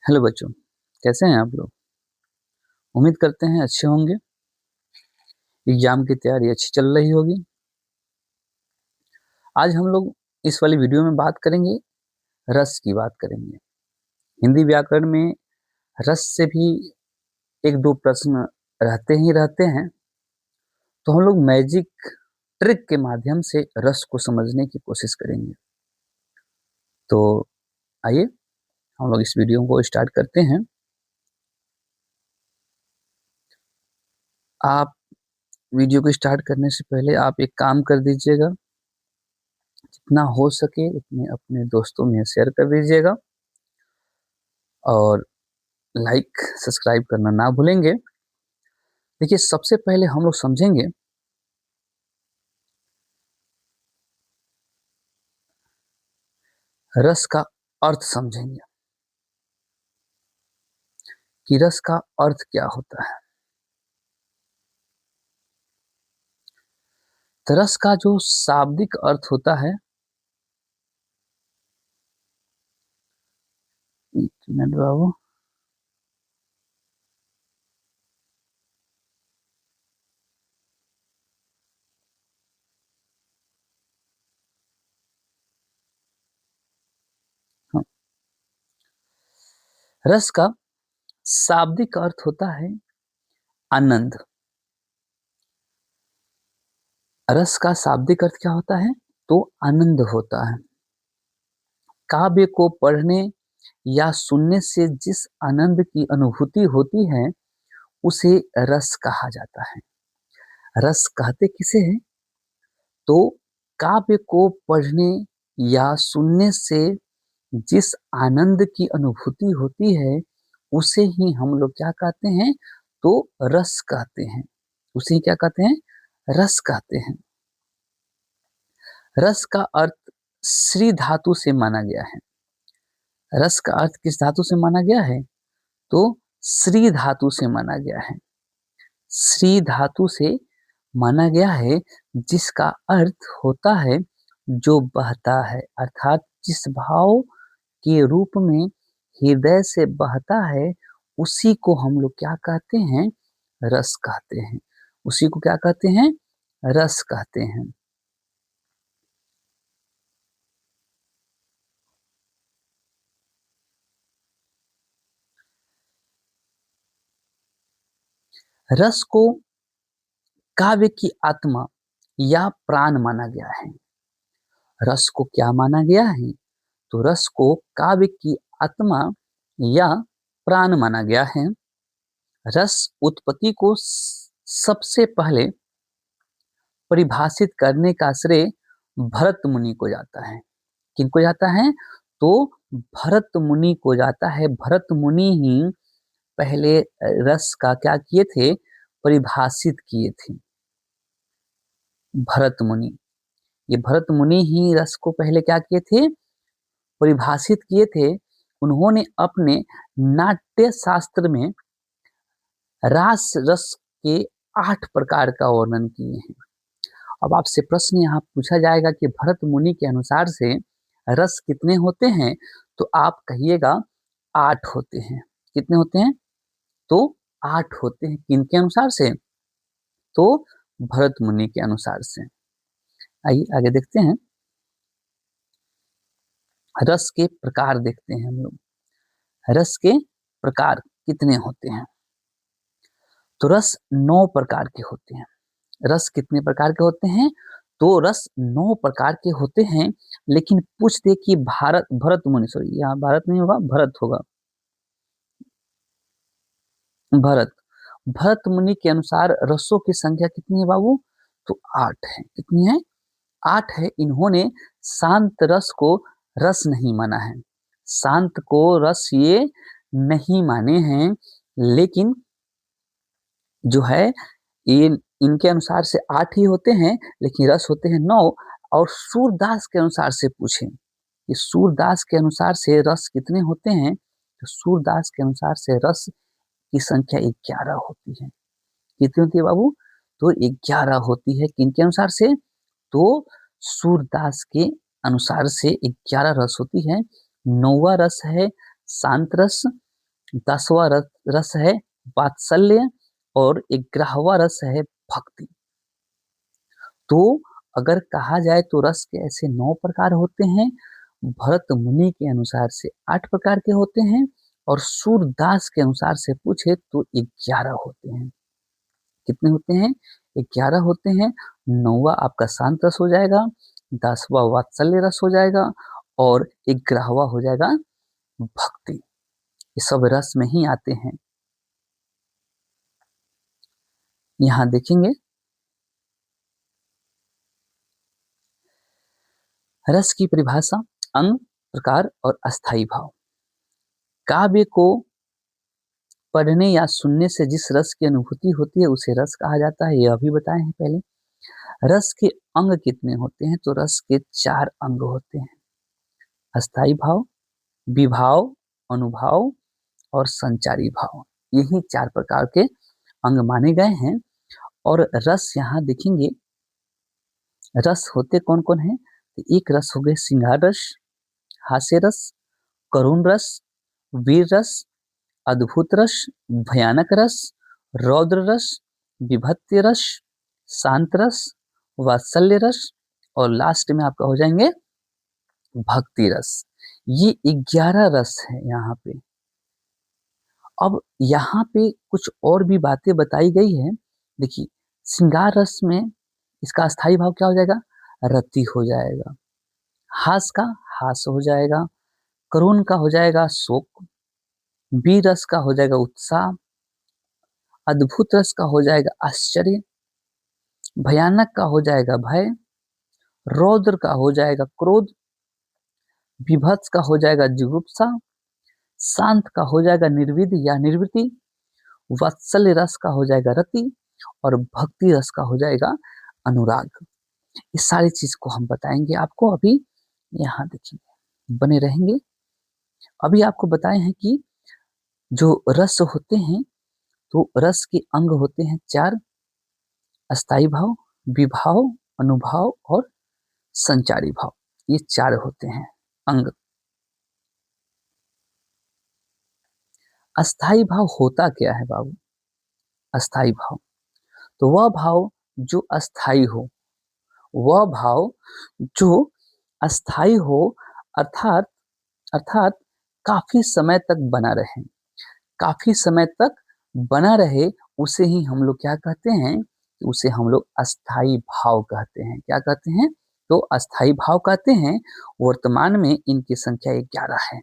Hello बच्चों, कैसे हैं आप लोग? उम्मीद करते हैं अच्छे होंगे। एग्जाम की तैयारी अच्छी चल रही होगी। आज हम लोग इस वाली वीडियो में बात करेंगे, रस की बात करेंगे। हिंदी व्याकरण में रस से भी एक दो प्रश्न रहते ही रहते हैं, तो हम लोग मैजिक ट्रिक के माध्यम से रस को समझने की कोशिश करेंगे। तो आइए हम लोग इस वीडियो को स्टार्ट करते हैं। आप वीडियो को स्टार्ट करने से पहले आप एक काम कर दीजिएगा, जितना हो सके उतने अपने दोस्तों में शेयर कर दीजिएगा और लाइक सब्सक्राइब करना ना भूलेंगे। देखिए, सबसे पहले हम लोग समझेंगे रस का अर्थ, समझेंगे कि रस का अर्थ क्या होता है। तो रस का जो शाब्दिक अर्थ होता है, एक मिनट बाबू, हाँ, रस का शाब्दिक अर्थ होता है आनंद। रस का शाब्दिक अर्थ क्या होता है? तो आनंद होता है। काव्य को पढ़ने या सुनने से जिस आनंद की अनुभूति होती है उसे रस कहा जाता है। रस कहते किसे हैं? तो काव्य को पढ़ने या सुनने से जिस आनंद की अनुभूति होती है उसे ही हम लोग क्या कहते हैं? तो रस कहते हैं। उसे ही क्या कहते हैं? रस कहते हैं। रस का अर्थ श्री धातु से माना गया है। रस का अर्थ किस धातु से माना गया है? तो श्री धातु से माना गया है। श्री धातु से माना गया है, जिसका अर्थ होता है जो बहता है, अर्थात जिस भाव के रूप में हृदय से बहता है उसी को हम लोग क्या कहते हैं? रस कहते हैं। उसी को क्या कहते हैं? रस कहते हैं। रस को काव्य की आत्मा या प्राण माना गया है। रस को क्या माना गया है? तो रस को काव्य की आत्मा या प्राण माना गया है। रस उत्पत्ति को सबसे पहले परिभाषित करने का श्रेय भरत मुनि को जाता है। किनको जाता है? तो भरत मुनि को जाता है। भरत मुनि ही पहले रस का क्या किए थे? परिभाषित किए थे। भरत मुनि, ये भरत मुनि ही रस को पहले क्या किए थे? परिभाषित किए थे। उन्होंने अपने नाट्य शास्त्र में रास रस के 8 प्रकार का वर्णन किए हैं। अब आपसे प्रश्न यहाँ पूछा जाएगा कि भरत मुनि के अनुसार से रस कितने होते हैं? तो आप कहिएगा 8 होते हैं। कितने होते हैं? तो 8 होते हैं। किनके अनुसार से? तो भरत मुनि के अनुसार से। आइए आगे देखते हैं। रस के प्रकार देखते हैं हम लोग। रस के प्रकार कितने होते हैं? तो रस 9 प्रकार के होते हैं। रस कितने प्रकार के होते हैं? तो रस 9 प्रकार के होते हैं। लेकिन पूछ दे कि भरत मुनि, सॉरी यहाँ भारत नहीं होगा, भरत होगा। भरत भरत मुनि के अनुसार रसों की संख्या कितनी है बाबू? तो 8 है। कितनी है? 8 है। इन्होंने शांत रस को रस नहीं माना है। शांत को रस ये नहीं माने हैं। लेकिन जो है, ये इनके अनुसार से 8 ही होते हैं, लेकिन रस होते हैं 9। और सूरदास के अनुसार से पूछें कि सूरदास के अनुसार से रस कितने होते हैं? तो सूरदास के अनुसार से रस की संख्या 11 होती है। कितनी होती है बाबू? तो 11 होती है। किनके अनुसार से? तो सूरदास के अनुसार से 11 रस होती है। 9वां रस है शांत रस, 10वां रस है वात्सल्य और 11वां रस है भक्ति। तो अगर कहा जाए तो रस के ऐसे 9 प्रकार होते हैं, भरत मुनि के अनुसार से 8 प्रकार के होते हैं और सूरदास के अनुसार से पूछे तो 11 होते हैं। कितने होते हैं? 11 होते हैं। 9वां आपका शांत रस हो जाएगा, 10वां वात्सल्य रस हो जाएगा और 11वां हो जाएगा भक्ति। ये सब रस में ही आते हैं। यहाँ देखेंगे रस की परिभाषा, अंग, प्रकार और अस्थाई भाव। काव्य को पढ़ने या सुनने से जिस रस की अनुभूति होती है उसे रस कहा जाता है, यह भी बताए हैं पहले। रस के अंग कितने होते हैं? तो रस के 4 अंग होते हैं, अस्थाई भाव, विभाव, अनुभाव और संचारी भाव। यही 4 प्रकार के अंग माने गए हैं। और रस यहाँ देखेंगे, रस होते कौन कौन है? तो एक रस हो गए श्रृंगार रस, हास्य रस, करुण रस, वीर रस, अद्भुत रस, भयानक रस, रौद्र रस, विभत्य रस, शांत रस, वात्सल्य रस और लास्ट में आपका हो जाएंगे भक्ति रस। ये 11 रस है यहाँ पे। अब यहाँ पे कुछ और भी बातें बताई गई है। देखिए, श्रृंगार रस में इसका अस्थाई भाव क्या हो जाएगा? रति हो जाएगा। हास का हास हो जाएगा, करुण का हो जाएगा शोक, वीर रस का हो जाएगा उत्साह, अद्भुत रस का हो जाएगा आश्चर्य, भयानक का हो जाएगा भय, रौद्र का हो जाएगा क्रोध, विभत्स का हो जाएगा जुगुप्सा, शांत का हो जाएगा निर्विद या निर्वृति, वात्सल्य रस का हो जाएगा रति और भक्ति रस का हो जाएगा अनुराग। इस सारी चीज को हम बताएंगे आपको। अभी यहाँ देखिए, बने रहेंगे। अभी आपको बताए हैं कि जो रस होते हैं तो रस के अंग होते हैं 4, अस्थाई भाव, विभाव, अनुभाव और संचारी भाव। ये 4 होते हैं अंग। अस्थाई भाव होता क्या है बाबू? अस्थाई भाव तो वह भाव जो अस्थाई हो, वह भाव जो अस्थाई हो, अर्थात अर्थात काफी समय तक बना रहे। काफी समय तक बना रहे उसे ही हम लोग क्या कहते हैं? उसे हम लोग अस्थाई भाव कहते हैं। क्या कहते हैं? तो अस्थाई भाव कहते हैं। वर्तमान में इनकी संख्या 11 है।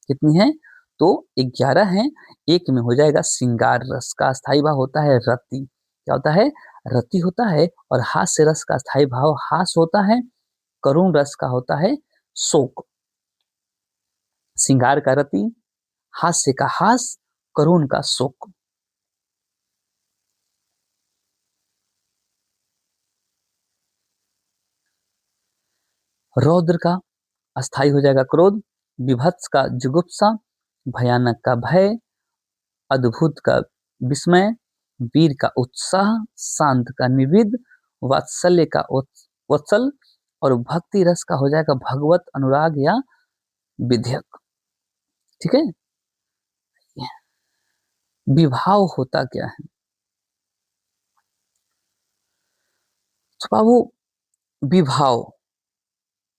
कितनी है? तो 11 है। एक में हो जाएगा श्रृंगार रस का अस्थाई भाव होता है रति। क्या होता है? रति होता है। और हास्य रस का अस्थाई भाव हास होता है। करुण रस का होता है शोक। श्रृंगार का रति, हास्य का हास, करुण का शोक। रौद्र का अस्थाई हो जाएगा क्रोध, विभत्स का जुगुप्सा, भयानक का भय, अद्भुत का विस्मय, वीर का उत्साह, शांत का निर्विद, वात्सल्य का वत्सल और भक्ति रस का हो जाएगा भगवत अनुराग या विधेयक। ठीक है। विभाव होता क्या है? तो बाबू, विभाव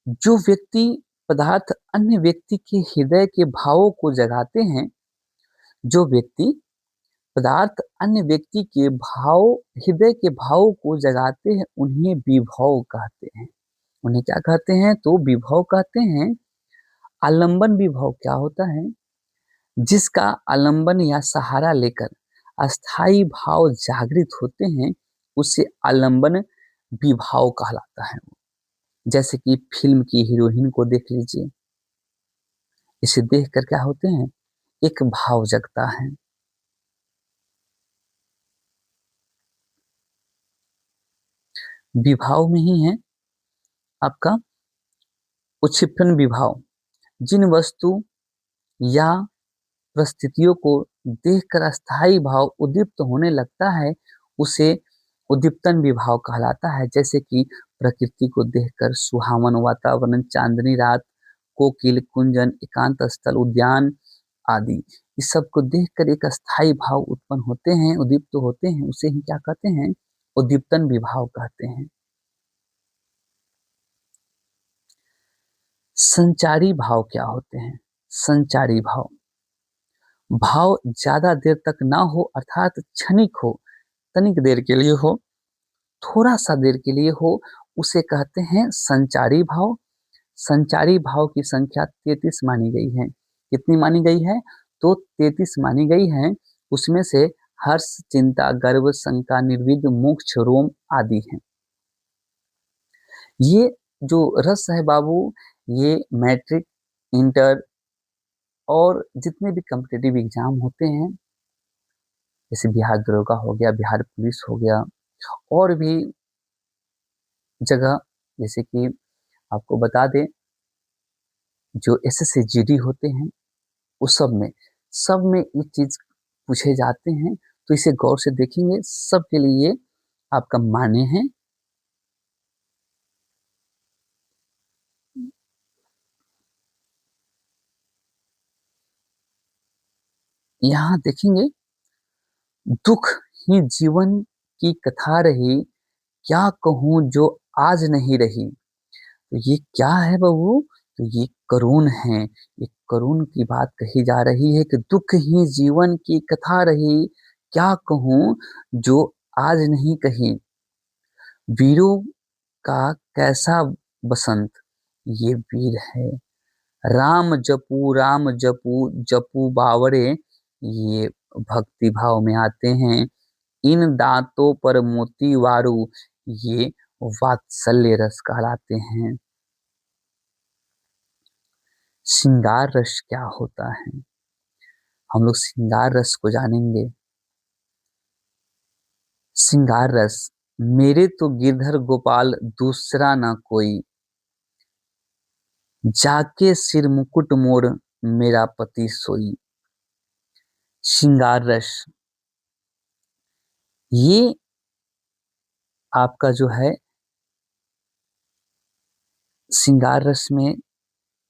जो व्यक्ति पदार्थ अन्य व्यक्ति के हृदय के भावों को जगाते हैं, जो व्यक्ति पदार्थ अन्य व्यक्ति के भाव हृदय के भावों को जगाते हैं उन्हें विभव कहते हैं। उन्हें क्या कहते हैं? तो विभव कहते हैं। आलंबन विभव क्या होता है? जिसका आलंबन या सहारा लेकर अस्थाई भाव जागृत होते हैं उसे आलंबन विभाव कहलाता है। जैसे कि फिल्म की हीरोइन को देख लीजिए, इसे देखकर क्या होते हैं? एक भाव जगता है। विभाव में ही है आपका उच्छिपन विभाव। जिन वस्तु या परिस्थितियों को देखकर अस्थाई भाव उद्दीप्त होने लगता है उसे उद्दीप्तन विभाव कहलाता है। जैसे कि प्रकृति को देखकर सुहावन वातावरण, चांदनी रात, कोकिल, कुंजन, एकांत स्थल, उद्यान आदि, इस सब को देखकर एक अस्थाई भाव उत्पन्न होते हैं, उद्दीप्त होते हैं, उसे ही क्या कहते हैं? उद्दीपन विभाव कहते हैं। संचारी भाव क्या होते हैं? संचारी भाव, भाव ज्यादा देर तक ना हो अर्थात क्षणिक हो, तनिक देर के लिए हो, थोड़ा सा देर के लिए हो, उसे कहते हैं संचारी भाव। संचारी भाव की संख्या 33 मानी गई है। कितनी मानी गई है? तो 33 मानी गई है। उसमें से हर्ष, चिंता, गर्व, शंका, निर्विद, मोक्ष, रोम आदि हैं। ये जो रस है बाबू, ये मैट्रिक, इंटर और जितने भी कॉम्पिटिटिव एग्जाम होते हैं, जैसे बिहार दरोगा हो गया, बिहार पुलिस हो गया, और भी जगह, जैसे कि आपको बता दें जो एसएससी जीडी होते हैं, उस सब में ये चीज पूछे जाते हैं। तो इसे गौर से देखेंगे, सबके लिए आपका मान्य है। यहाँ देखेंगे, दुख ही जीवन की कथा रही, क्या कहूँ जो आज नहीं रही। तो ये क्या है बबू? तो ये करुण है। ये करुण की बात कही जा रही है कि दुख ही जीवन की कथा रही, क्या कहूँ जो आज नहीं कही। वीरों का कैसा बसंत, ये वीर है। राम जपू जपू बावरे, ये भक्ति भाव में आते हैं। इन दांतों पर मोती वारू, ये वात्सल्य रस कहलाते हैं। श्रृंगार रस क्या होता है? हम लोग श्रृंगार रस को जानेंगे। श्रृंगार रस, मेरे तो गिरधर गोपाल दूसरा ना कोई, जाके सिर मुकुट मोड़ मेरा पति सोई। श्रृंगार रस, ये आपका जो है श्रृंगार रस में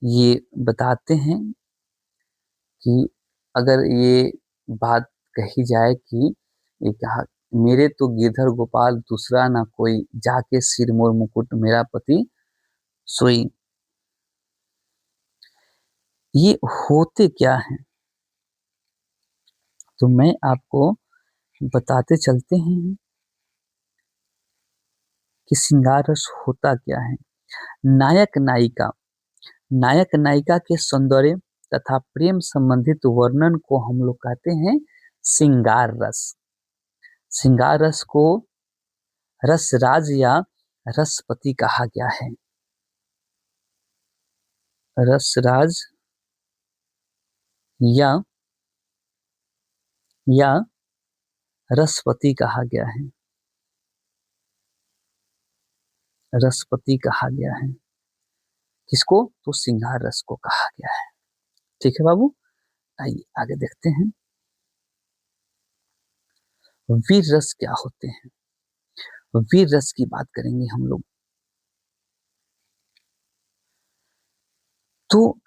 ये बताते हैं कि अगर ये बात कही जाए कि ये कहा, मेरे तो गिरधर गोपाल दूसरा ना कोई, जाके सिर मोर मुकुट मेरा पति सोई। ये होते क्या हैं? तो मैं आपको बताते चलते हैं कि श्रृंगार रस होता क्या है। नायक नायिका, नायक नायिका के सौंदर्य तथा प्रेम संबंधित वर्णन को हम लोग कहते हैं श्रृंगार रस। श्रृंगार रस को रसराज या रसपति कहा गया है। रसराज या रसपति कहा गया है। रसपति कहा गया है किसको? तो श्रृंगार रस को कहा गया है। ठीक है बाबू, आइए आगे देखते हैं। वीर रस क्या होते हैं? वीर रस की बात करेंगे हम लोग। तो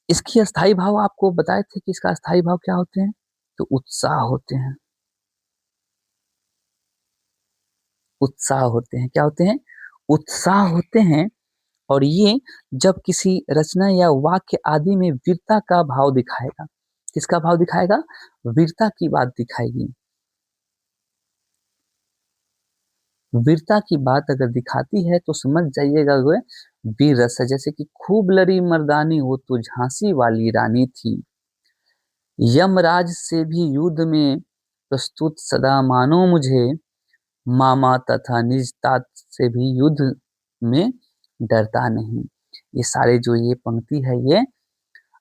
इसकी अस्थाई भाव आपको बताए थे कि इसका अस्थाई भाव क्या होते हैं? तो उत्साह होते हैं। उत्साह होते हैं। क्या होते हैं? उत्साह होते हैं। और ये जब किसी रचना या वाक्य आदि में वीरता का भाव दिखाएगा। किसका भाव दिखाएगा? वीरता की बात दिखाएगी। वीरता की बात अगर दिखाती है तो समझ जाइएगा वह वीर रस है। जैसे कि खूब लड़ी मर्दानी, वो तो झांसी वाली रानी थी, यमराज से भी युद्ध में प्रस्तुत सदा मानो मुझे, मामा तथा निज तात से भी युद्ध में डरता नहीं। ये सारे जो ये पंक्ति है, ये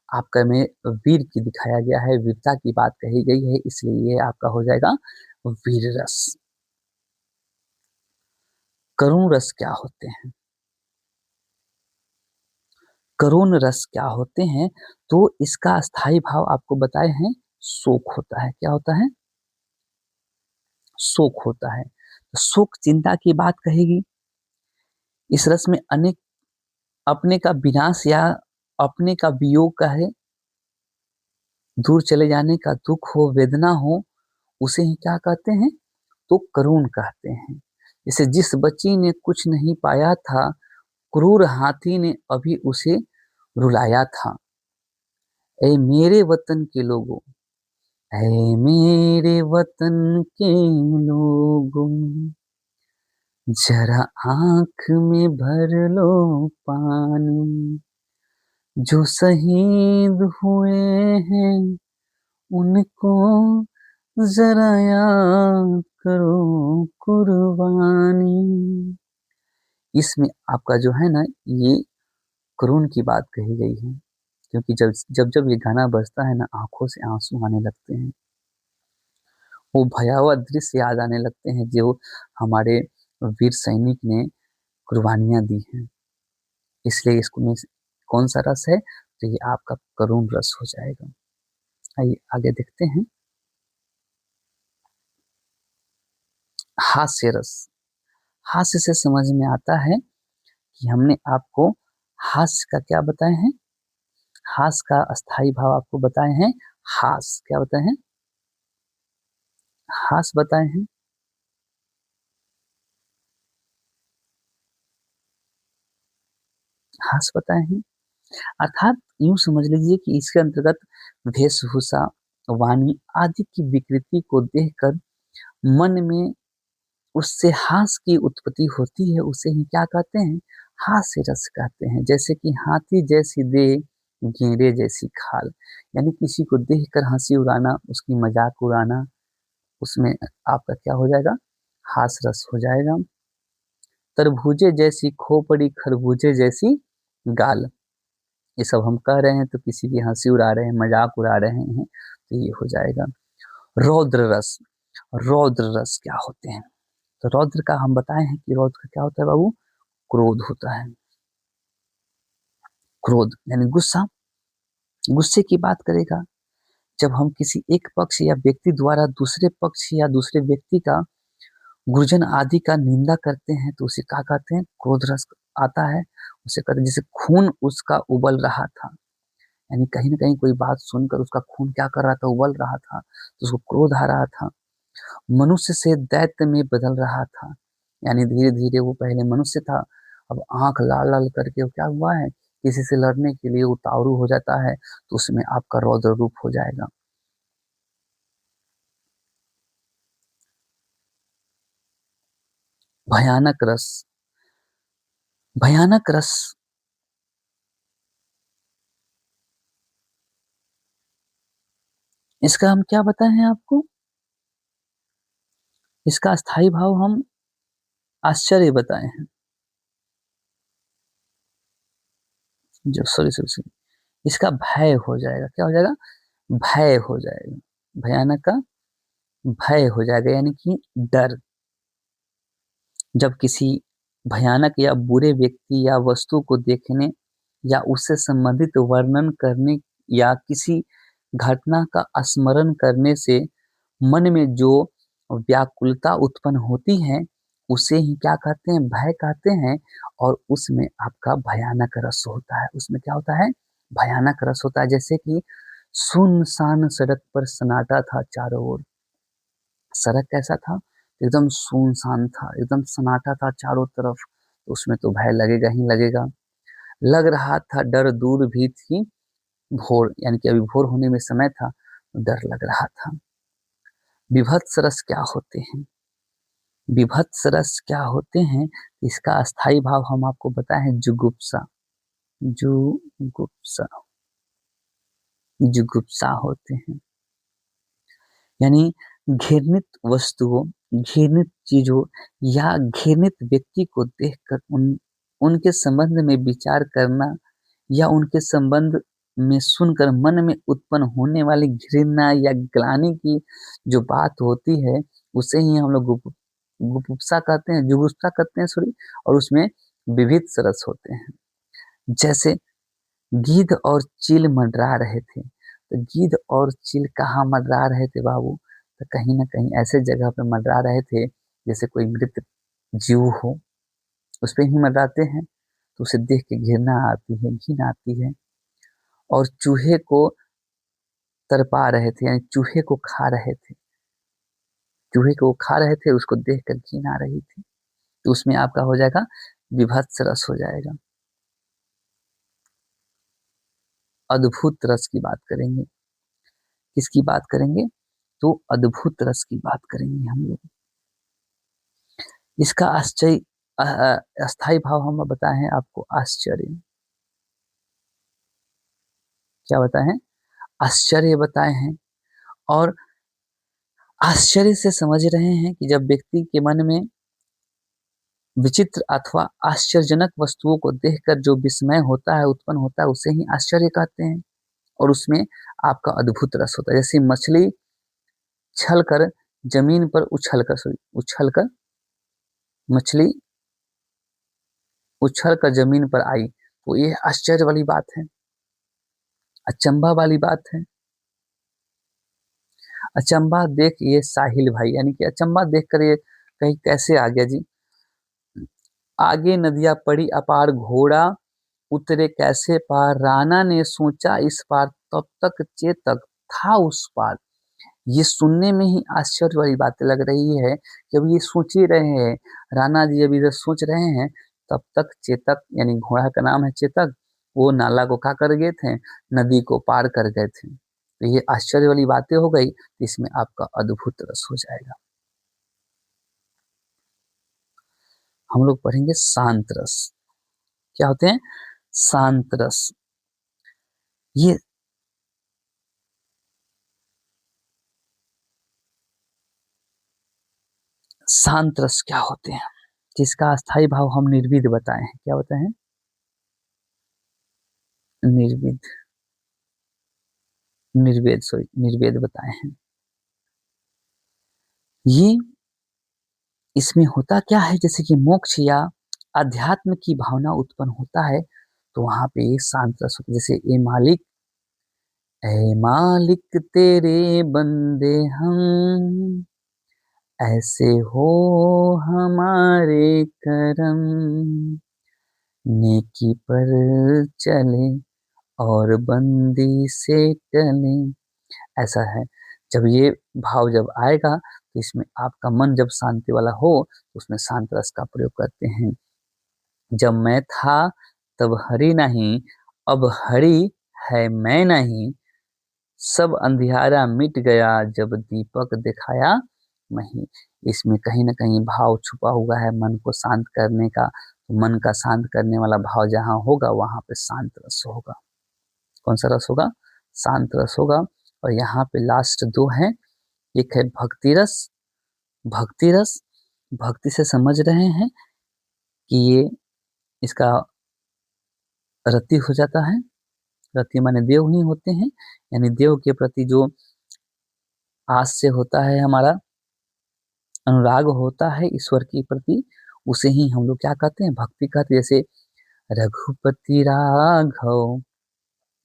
आपका में वीर की दिखाया गया है, वीरता की बात कही गई है, इसलिए ये आपका हो जाएगा वीर रस। करुण रस क्या होते हैं? करुण रस क्या होते हैं? तो इसका स्थायी भाव आपको बताए हैं, शोक होता है। क्या होता है? शोक होता है। तो शोक चिंता की बात कहेगी। इस रस में अनेक अपने का विनाश या अपने का वियोग का है, दूर चले जाने का दुख हो, वेदना हो, उसे ही क्या कहते हैं? तो करुण कहते हैं। जैसे जिस बच्ची ने कुछ नहीं पाया था, क्रूर हाथी ने अभी उसे रुलाया था। ऐ मेरे वतन के लोगों, ऐ मेरे वतन के लोगों, जरा आँख में भर लो पानी, जो शहीद हुए हैं उनको ज़रा याद करो कुर्बानी। इसमें आपका जो है ना, ये करुण की बात कही गई है, क्योंकि जब ये गाना बजता है ना, आँखों से आँसू आने लगते हैं। वो भयावह दृश्य याद आने लगते हैं जो हमारे वीर सैनिक ने कुर्बानियाँ दी हैं। इसलिए इसमें कौन-सा रस है? तो ये आपका करुण रस हो जाएगा। आइए आगे देखते हैं। हास्य रस। हास्य से समझ में आता है कि हमने आपको हास्य का क्या बताए हैं? हास्य का अस्थाई भाव आपको बताए हैं। हास क्या बताए हैं? हास बताए हैं। हास बताए हैं। अर्थात यूँ समझ लीजिए कि इसके अंतर्गत वेशभूषा, वाणी आदि की विकृति को देखकर मन में उससे हास्य की उत्पत्ति होती है, उसे ही क्या कहते हैं? हास्य रस कहते हैं। जैसे कि हाथी जैसी देह, गेंडे जैसी खाल। यानी किसी को देखकर हँसी उड़ाना, उसकी मज़ाक उड़ाना, उसमें आपका क्या हो जाएगा? हास्य रस हो जाएगा। तरबूजे जैसी खोपड़ी, खरबूजे जैसी गाल। ये सब हम कह रहे हैं तो किसी की हँसी उड़ा रहे हैं, मज़ाक उड़ा रहे हैं, तो ये हो जाएगा। रौद्र रस। रौद्र रस क्या होते हैं? तो रौद्र का हम बताए हैं कि रौद्र का क्या होता है बाबू? क्रोध होता है। क्रोध यानी गुस्सा, गुस्से की बात करेगा। जब हम किसी एक पक्ष या व्यक्ति द्वारा दूसरे पक्ष या दूसरे व्यक्ति का गुर्जन आदि का निंदा करते हैं तो उसे क्या कहते हैं? क्रोध रस आता है। उसे कहते हैं जैसे खून उसका उबल रहा था, यानी कहीं न कहीं कोई बात सुनकर उसका खून क्या कर रहा था? उबल रहा था, तो उसको क्रोध आ रहा था। मनुष्य से दैत्य में बदल रहा था, यानी धीरे-धीरे वो पहले मनुष्य था, अब आँख लाल-लाल करके वो क्या हुआ है? किसी से लड़ने के लिए उतावळू हो जाता है, तो उसमें आपका रौद्र रूप हो जाएगा। भयानक रस। भयानक रस इसका हम क्या बताए हैं आपको? इसका अस्थाई भाव हम आश्चर्य बताए हैं। जो सॉरी, इसका भय हो जाएगा, क्या हो जाएगा? भय हो जाएगा। भयानक का भय हो जाएगा, यानी कि डर। जब किसी भयानक या बुरे व्यक्ति या वस्तु को देखने या उससे संबंधित वर्णन करने या किसी घटना का स्मरण करने से मन में जो व्याकुलता उत्पन्न होती है, उसे ही क्या कहते हैं? भय कहते हैं। और उसमें आपका भयानक रस होता है। उसमें क्या होता है? भयानक रस होता है। जैसे कि सुनसान सड़क पर सन्नाटा था चारों ओर। सड़क कैसा था? एकदम सुनसान था, एकदम सन्नाटा था चारों तरफ, तो उसमें तो भय लगेगा ही लगेगा। लग रहा था डर दूर भी थी भोर, यानी कि अभी भोर होने में समय था, तो डर लग रहा था। विभत्स रस क्या होते हैं? विभत्स रस क्या होते हैं? इसका अस्थाई भाव हम आपको बताए हैं जुगुप्सा। जुगुप्सा, जुगुप्सा होते हैं। यानी घृणित वस्तुओं, घृणित चीज़ों या घृणित व्यक्ति को देखकर उनके संबंध में विचार करना या उनके संबंध में सुनकर मन में उत्पन्न होने वाली घृणा या ग्लानि की जो बात होती है, उसे ही हम लोग गुपुप्सा कहते हैं, जुगुप्सा कहते हैं सॉरी। और उसमें विविध रस होते हैं। जैसे गिद्ध और चील मंडरा रहे थे। तो गिद्ध और चील कहाँ मंडरा रहे थे बाबू? तो कहीं न कहीं ऐसे जगह पे मंडरा रहे थे, जैसे कोई मृत जीव हो, उस पे ही मंडराते हैं। तो उसे देख के घृणा आती है, घिन आती है। और चूहे को तरपा रहे थे, यानी चूहे को खा रहे थे, चूहे को खा रहे थे, उसको देख कर घिन आ रही थी। तो उसमें आपका हो जाएगा विभत्स रस हो जाएगा। अद्भुत रस की बात करेंगे, किसकी बात करेंगे? तो अद्भुत रस की बात करेंगे हम लोग। इसका आश्चर्य अस्थाई भाव हम बताए हैं आपको, आश्चर्य। क्या बताए हैं? आश्चर्य बताए हैं। और आश्चर्य से समझ रहे हैं कि जब व्यक्ति के मन में विचित्र अथवा आश्चर्यजनक वस्तुओं को देखकर जो विस्मय होता है, उत्पन्न होता है, उसे ही आश्चर्य कहते हैं। और उसमें आपका अद्भुत रस होता है। जैसे मछली छल कर जमीन पर उछल कर मछली उछल कर जमीन पर आई, तो ये आश्चर्य वाली बात है, अचंभा वाली बात है। अचंभा देख ये साहिल भाई, यानी कि अचंभा देख कर ये कहीं कैसे आ गया जी। आगे नदियां पड़ी अपार, घोड़ा उतरे कैसे पार, राणा ने सोचा इस पार, तब तक चेतक था उस पार। ये सुनने में ही आश्चर्य वाली बातें लग रही है कि अब ये सोच ही रहे हैं, राणा जी अभी इधर सोच रहे हैं, तब तक चेतक, यानी घोड़ा का नाम है चेतक, वो नाला को क्या कर गए थे? नदी को पार कर गए थे। तो ये आश्चर्य वाली बातें हो गई, तो इसमें आपका अद्भुत रस हो जाएगा। हम लोग पढ़ेंगे शांत रस। क्या होते हैं? शांत रस। ये शांत रस क्या होते हैं? जिसका अस्थाई भाव हम निर्विद बताए हैं। क्या बताए हैं? निर्विद, निर्वेद बताए हैं। ये इसमें होता क्या है, जैसे कि मोक्ष या अध्यात्म की भावना उत्पन्न होता है, तो वहां पे शांत रस होता है। जैसे ए मालिक तेरे बंदे हम, ऐसे हो हमारे करम, नेकी पर चले और बंदी से टले। ऐसा है। जब ये भाव जब आएगा, तो इसमें आपका मन जब शांति वाला हो, तो उसमें शांत रस का प्रयोग करते हैं। जब मैं था तब हरि नहीं, अब हरि है मैं नहीं, सब अंधियारा मिट गया जब दीपक दिखाया मही। इसमें कहीं ना कहीं भाव छुपा हुआ है मन को शांत करने का। तो मन का शांत करने वाला भाव जहाँ होगा, वहां पे शांत रस होगा। कौन सा रस होगा? शांत रस होगा। और यहाँ पे लास्ट दो हैं, एक है भक्ति रस। भक्ति रस, भक्ति से समझ रहे हैं कि ये इसका रति हो जाता है। रति माने देव ही होते हैं, यानी देव के प्रति जो आस से होता है, हमारा अनुराग होता है ईश्वर के प्रति, उसे ही हम लोग क्या कहते हैं? भक्ति कहते हैं। जैसे रघुपति राघव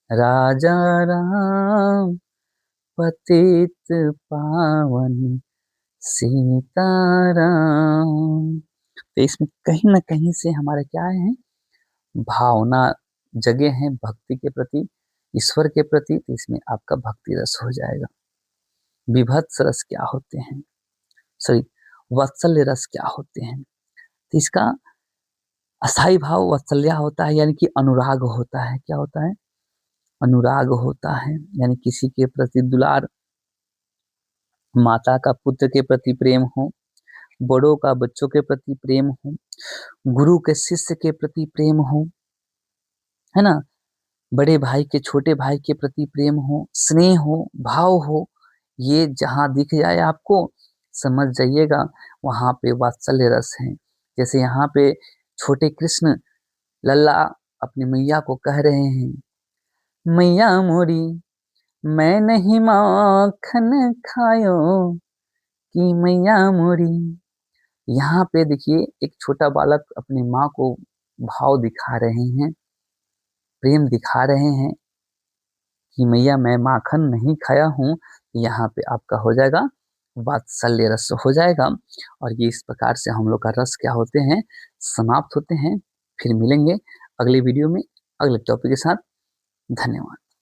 राजा राम, पतित पावन सीताराम। तो इसमें कहीं ना कहीं से हमारा क्या है? भावना जगे हैं भक्ति के प्रति, ईश्वर के प्रति। तो इसमें आपका भक्ति रस हो जाएगा। विभत्स रस क्या होते हैं? सॉरी, वात्सल्य रस क्या होते हैं? तो इसका अस्थाई भाव वात्सल्य होता है, यानी कि अनुराग होता है। क्या होता है? अनुराग होता है, यानी किसी के प्रति दुलार, माता का पुत्र के प्रति प्रेम हो, बड़ों का बच्चों के प्रति प्रेम हो, गुरु के शिष्य के प्रति प्रेम हो, है ना, बड़े भाई के छोटे भाई के प्रति प्रेम हो, स्नेह हो, भाव हो। ये जहां दिख जाए आपको, समझ जाइएगा वहां पे वात्सल्य रस है। जैसे यहाँ पे छोटे कृष्ण लल्ला अपनी मैया को कह रहे हैं, मैया मोरी मैं नहीं माखन खायो, कि मैया मोरी। यहाँ पे देखिए एक छोटा बालक अपनी माँ को भाव दिखा रहे हैं, प्रेम दिखा रहे हैं कि मैया मैं माखन नहीं खाया हूँ। यहाँ पे आपका हो जाएगा वात्सल्य रस हो जाएगा। और ये इस प्रकार से हम लोग का रस क्या होते हैं? समाप्त होते हैं। फिर मिलेंगे अगली वीडियो में अगले टॉपिक के साथ। धन्यवाद।